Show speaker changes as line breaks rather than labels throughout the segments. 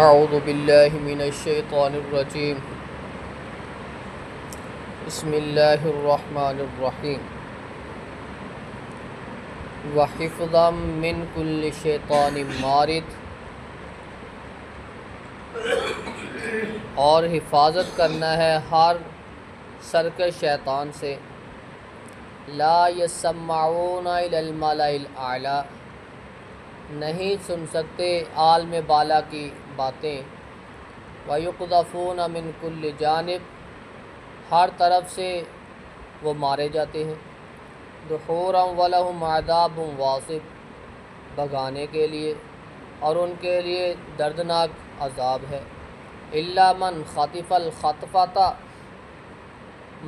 اعوذ باللہ من الشیطان الرجیم بسم اللہ الرحمن الرحیم وحفظا من کل شیطان مارد، اور حفاظت کرنا ہے ہر سرکش شیطان سے۔ لا یسمعون الی الملأ الاعلی، نہیں سن سکتے عالم بالا کی باتیں۔ وَيُقْذَفُونَ مِن كُلِّ جانب، ہر طرف سے وہ مارے جاتے ہیں۔ دُحُورًا وَلَهُمْ عَذَابٌ وَاصِبٌ، بھگانے کے لیے اور ان کے لیے دردناک عذاب ہے۔ إِلَّا مَنْ خَطِفَ الْخَطْفَةَ،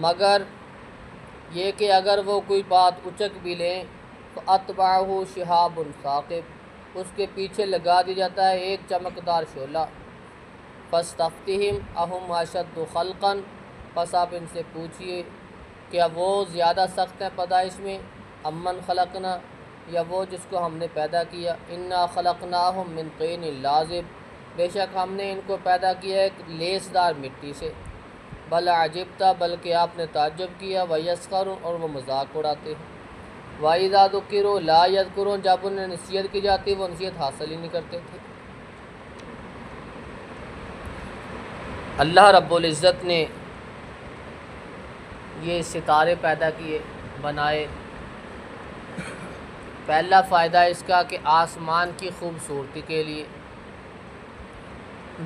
مگر یہ کہ اگر وہ کوئی بات اچک بھی لیں، فَأَتْبَعَهُ شِهَابٌ ثَاقِبٌ، اس کے پیچھے لگا دیا جاتا ہے ایک چمکدار شعلہ۔ فَاسْتَفْتِهِمْ أَهُمْ أَشَدُّ خَلْقًا، پس آپ ان سے پوچھئے کیا وہ زیادہ سخت ہیں پیدائش میں، امن خلقنا، یا وہ جس کو ہم نے پیدا کیا۔ اِنَّا خَلَقْنَاهُم مِّن طِینٍ لَازِبٍ، بے شک ہم نے ان کو پیدا کیا ایک لیس دار مٹی سے۔ بل عجبت، بلکہ آپ نے تعجب کیا، وَيَسْخَرُونَ، اور وہ مذاق اڑاتے ہیں۔ وَإِذَا ذُكِّرُوا لَا يَذْكُرُونَ، جب انہیں نصیحت کی جاتی وہ نصیحت حاصل ہی نہیں کرتے تھے۔ اللہ رب العزت نے یہ ستارے پیدا کیے، بنائے۔ پہلا فائدہ اس کا کہ آسمان کی خوبصورتی کے لیے،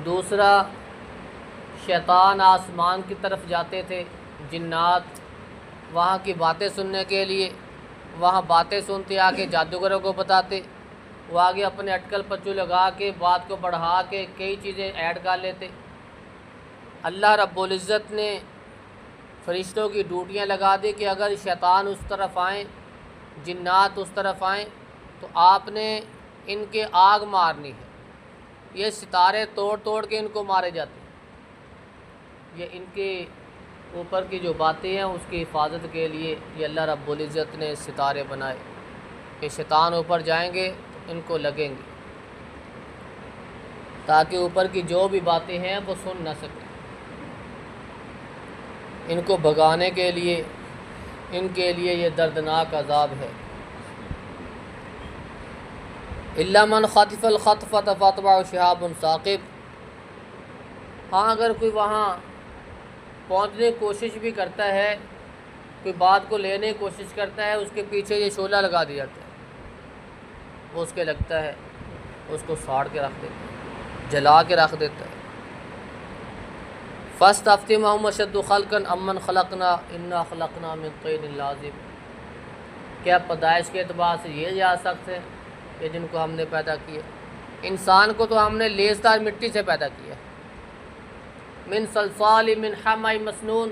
دوسرا شیطان آسمان کی طرف جاتے تھے، جنات وہاں کی باتیں سننے کے لیے، وہاں باتیں سنتے آ کے جادوگروں کو بتاتے، وہ آگے اپنے اٹکل پچو لگا کے بات کو بڑھا کے کئی چیزیں ایڈ کر لیتے۔ اللہ رب العزت نے فرشتوں کی ڈیوٹیاں لگا دی کہ اگر شیطان اس طرف آئیں، جنات اس طرف آئیں، تو آپ نے ان کے آگ مارنی ہے۔ یہ ستارے توڑ توڑ کے ان کو مارے جاتے ہیں۔ یہ ان کے اوپر کی جو باتیں ہیں اس کی حفاظت کے لیے یہ اللہ رب العزت نے ستارے بنائے کہ شیطان اوپر جائیں گے تو ان کو لگیں گے، تاکہ اوپر کی جو بھی باتیں ہیں وہ سن نہ سکیں۔ ان کو بھگانے کے لیے ان کے لیے یہ دردناک عذاب ہے۔ إِلَّا مَنْ خَطِفَ الْخَطْفَةَ فَأَتْبَعَهُ شِهَابٌ ثَاقِبٌ، ہاں اگر کوئی وہاں پہنچنے کی کوشش بھی کرتا ہے، کوئی بات کو لینے کی کوشش کرتا ہے، اس کے پیچھے یہ شعلہ لگا دیا جاتا ہے، وہ اس کے لگتا ہے، اس کو ساڑ کے رکھ دیتا ہے، جلا کے رکھ دیتا ہے۔ فَاسْتَفْتِهِمْ أَهُمْ أَشَدُّ خَلْقًا أَمَّنْ خَلَقْنَا إِنَّا خَلَقْنَا مِن طِینٍ لَازِبٍ، کیا پیدائش کے اعتبار سے یہ جا سکتے ہیں کہ جن کو ہم نے پیدا کیا؟ انسان کو تو ہم نے لیسدار مٹی سے پیدا کیا، من صلصال من حمأ مسنون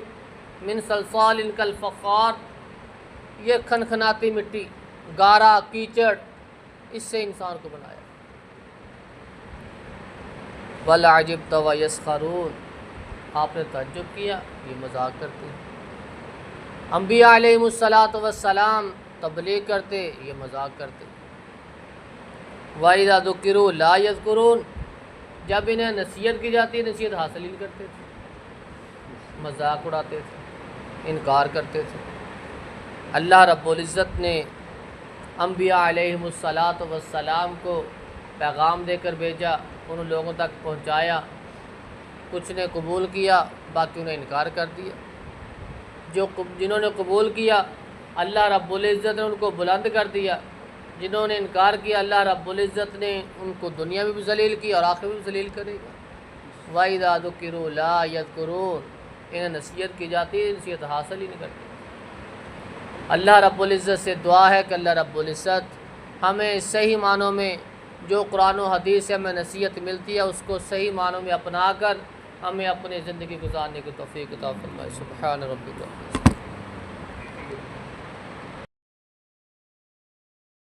من صلصال کالفخار، یہ کھنکھناتی مٹی، گارا، کیچڑ، اس سے انسان کو بنایا۔ بل عجبت ویسخرون، آپ نے تعجب کیا، یہ مذاق کرتے ہیں۔ انبیاء علیہم السلام تبلیغ کرتے، یہ مذاق کرتے۔ وَإِذَا ذُكِّرُوا لَا يَذْكُرُونَ، جب انہیں نصیحت کی جاتی نصیحت حاصل ہی نہیں کرتے تھے، مذاق اڑاتے تھے، انکار کرتے تھے۔ اللہ رب العزت نے انبیاء علیہم السلام کو پیغام دے کر بھیجا، ان لوگوں تک پہنچایا، کچھ نے قبول کیا، باقیوں نے انکار کر دیا۔ جنہوں نے قبول کیا اللہ رب العزت نے ان کو بلند کر دیا، جنہوں نے انکار کیا اللہ رب العزت نے ان کو دنیا میں بھی ذلیل کیا اور آخرت میں بھی ذلیل کرے گا۔ وَإِذَا ذُكِّرُوا لَا يَذْكُرُونَ، انہیں نصیحت کی جاتی ہے، نصیحت حاصل ہی نہیں کرتے۔ اللہ رب العزت سے دعا ہے کہ اللہ رب العزت ہمیں صحیح معنوں میں جو قرآن و حدیث سے ہمیں نصیحت ملتی ہے اس کو صحیح معنوں میں اپنا کر ہمیں اپنی زندگی گزارنے کی توفیق عطا فرمائے۔ سبحان ربک۔